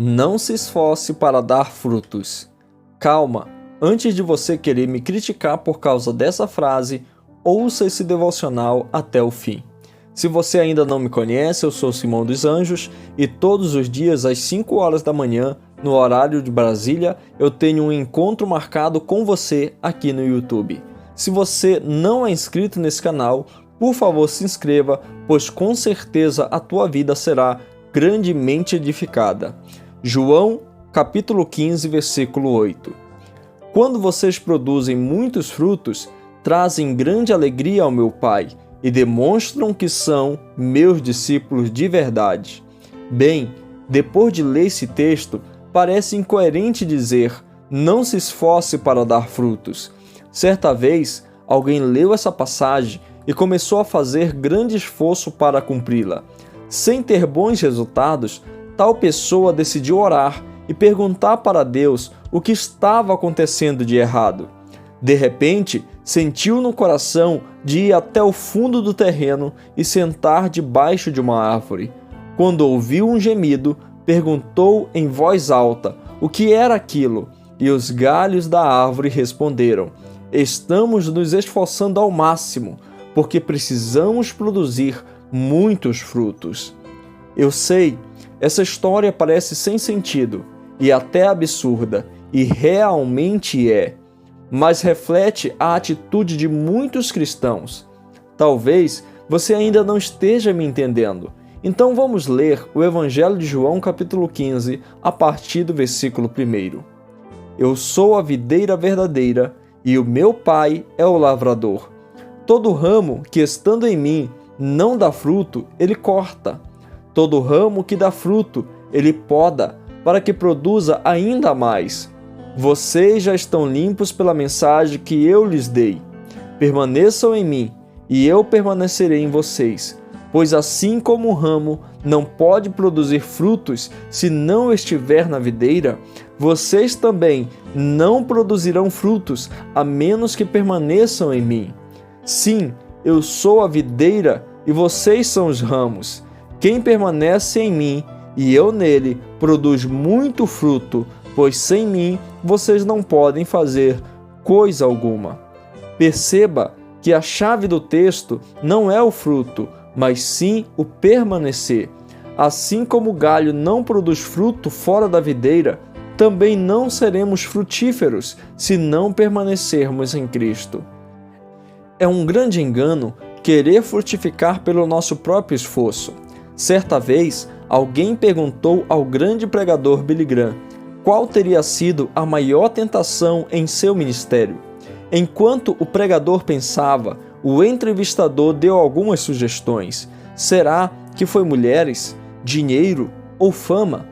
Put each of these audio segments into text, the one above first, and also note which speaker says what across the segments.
Speaker 1: Não se esforce para dar frutos. Calma, antes de você querer me criticar por causa dessa frase, ouça esse devocional até o fim. Se você ainda não me conhece, eu sou Simão dos Anjos e todos os dias às 5 horas da manhã, no horário de Brasília, eu tenho um encontro marcado com você aqui no YouTube. Se você não é inscrito nesse canal, por favor se inscreva, pois com certeza a tua vida será grandemente edificada. João, capítulo 15, versículo 8. Quando vocês produzem muitos frutos, trazem grande alegria ao meu Pai e demonstram que são meus discípulos de verdade. Bem, depois de ler esse texto, parece incoerente dizer: não se esforce para dar frutos. Certa vez, alguém leu essa passagem e começou a fazer grande esforço para cumpri-la. Sem ter bons resultados, tal pessoa decidiu orar e perguntar para Deus o que estava acontecendo de errado. De repente, sentiu no coração de ir até o fundo do terreno e sentar debaixo de uma árvore. Quando ouviu um gemido, perguntou em voz alta o que era aquilo, e os galhos da árvore responderam: estamos nos esforçando ao máximo, porque precisamos produzir muitos frutos. Eu sei, essa história parece sem sentido e até absurda, e realmente é, mas reflete a atitude de muitos cristãos. Talvez você ainda não esteja me entendendo. Então vamos ler o Evangelho de João, capítulo 15, a partir do versículo 1. Eu sou a videira verdadeira e o meu Pai é o lavrador. Todo ramo que estando em mim não dá fruto, ele corta. Todo ramo que dá fruto, ele poda, para que produza ainda mais. Vocês já estão limpos pela mensagem que eu lhes dei. Permaneçam em mim, e eu permanecerei em vocês. Pois assim como o ramo não pode produzir frutos se não estiver na videira, vocês também não produzirão frutos a menos que permaneçam em mim. Sim, eu sou a videira e vocês são os ramos. Quem permanece em mim e eu nele produz muito fruto, pois sem mim vocês não podem fazer coisa alguma. Perceba que a chave do texto não é o fruto, mas sim o permanecer. Assim como o galho não produz fruto fora da videira, também não seremos frutíferos se não permanecermos em Cristo. É um grande engano querer frutificar pelo nosso próprio esforço. Certa vez, alguém perguntou ao grande pregador Billy Graham qual teria sido a maior tentação em seu ministério. Enquanto o pregador pensava, o entrevistador deu algumas sugestões. Será que foi mulheres, dinheiro ou fama?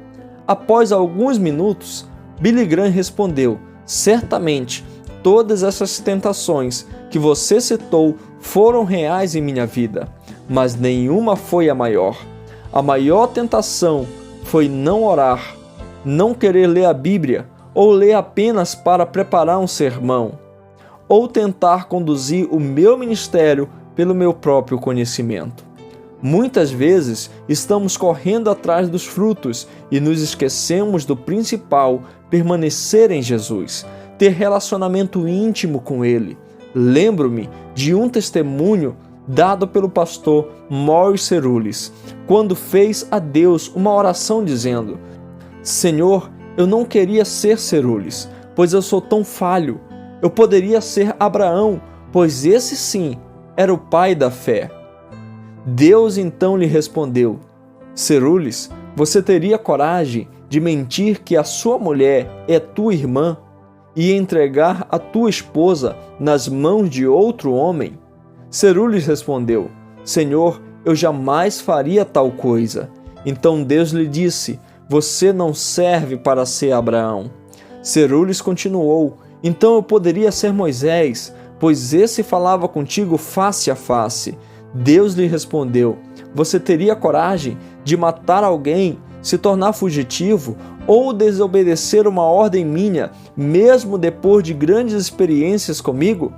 Speaker 1: Após alguns minutos, Billy Graham respondeu: certamente, todas essas tentações que você citou foram reais em minha vida, mas nenhuma foi a maior. A maior tentação foi não orar, não querer ler a Bíblia ou ler apenas para preparar um sermão, ou tentar conduzir o meu ministério pelo meu próprio conhecimento. Muitas vezes estamos correndo atrás dos frutos e nos esquecemos do principal: permanecer em Jesus, ter relacionamento íntimo com Ele. Lembro-me de um testemunho dado pelo pastor Morris Cerullis, quando fez a Deus uma oração dizendo: Senhor, eu não queria ser Cerullis, pois eu sou tão falho. Eu poderia ser Abraão, pois esse sim era o pai da fé. Deus então lhe respondeu: Cerullis, você teria coragem de mentir que a sua mulher é tua irmã e entregar a tua esposa nas mãos de outro homem? Cerullis respondeu: Senhor, eu jamais faria tal coisa. Então Deus lhe disse: você não serve para ser Abraão. Cerullis continuou: então eu poderia ser Moisés, pois esse falava contigo face a face. Deus lhe respondeu: você teria coragem de matar alguém, se tornar fugitivo ou desobedecer uma ordem minha, mesmo depois de grandes experiências comigo?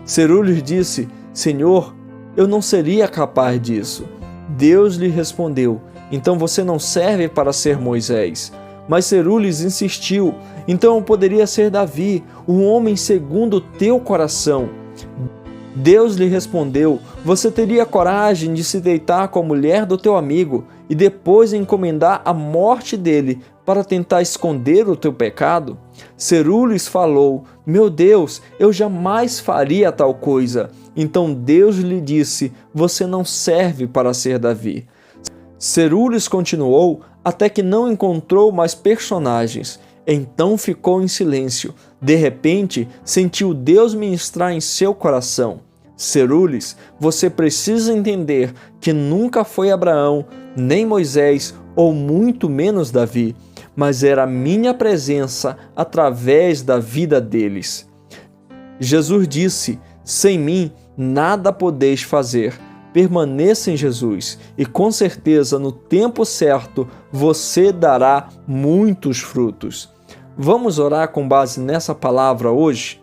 Speaker 1: Cerullis disse: Senhor, eu não seria capaz disso. Deus lhe respondeu: então você não serve para ser Moisés, Mas Cerules insistiu: então eu poderia ser Davi, um homem segundo o teu coração. Deus lhe respondeu: você teria coragem de se deitar com a mulher do teu amigo e depois encomendar a morte dele para tentar esconder o teu pecado? Cerules falou: meu Deus, eu jamais faria tal coisa. Então Deus lhe disse: você não serve para ser Davi. Cerules continuou até que não encontrou mais personagens. Então ficou em silêncio. De repente, sentiu Deus ministrar em seu coração: Cerules, você precisa entender que nunca foi Abraão, nem Moisés, ou muito menos Davi, mas era a minha presença através da vida deles. Jesus disse: sem mim nada podeis fazer. Permaneça em Jesus e com certeza no tempo certo você dará muitos frutos. Vamos orar com base nessa palavra hoje?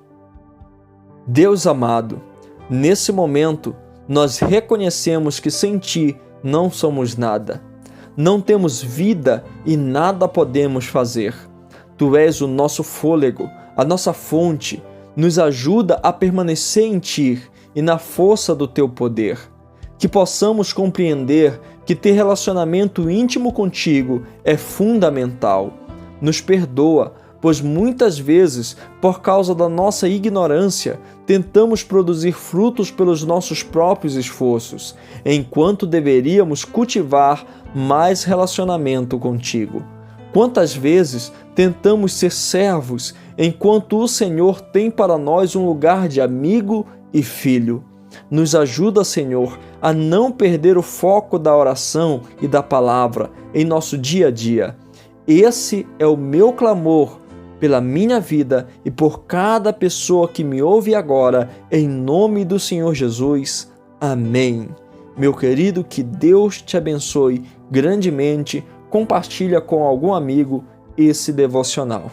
Speaker 1: Deus amado, nesse momento nós reconhecemos que sem Ti não somos nada. Não temos vida e nada podemos fazer. Tu és o nosso fôlego, a nossa fonte. Nos ajuda a permanecer em Ti e na força do Teu poder. Que possamos compreender que ter relacionamento íntimo contigo é fundamental. Nos perdoa, pois muitas vezes, por causa da nossa ignorância, tentamos produzir frutos pelos nossos próprios esforços, enquanto deveríamos cultivar mais relacionamento contigo. Quantas vezes tentamos ser servos, enquanto o Senhor tem para nós um lugar de amigo e filho. Nos ajuda, Senhor, a não perder o foco da oração e da palavra em nosso dia a dia. Esse é o meu clamor pela minha vida e por cada pessoa que me ouve agora, em nome do Senhor Jesus. Amém. Meu querido, que Deus te abençoe grandemente. Compartilha com algum amigo esse devocional.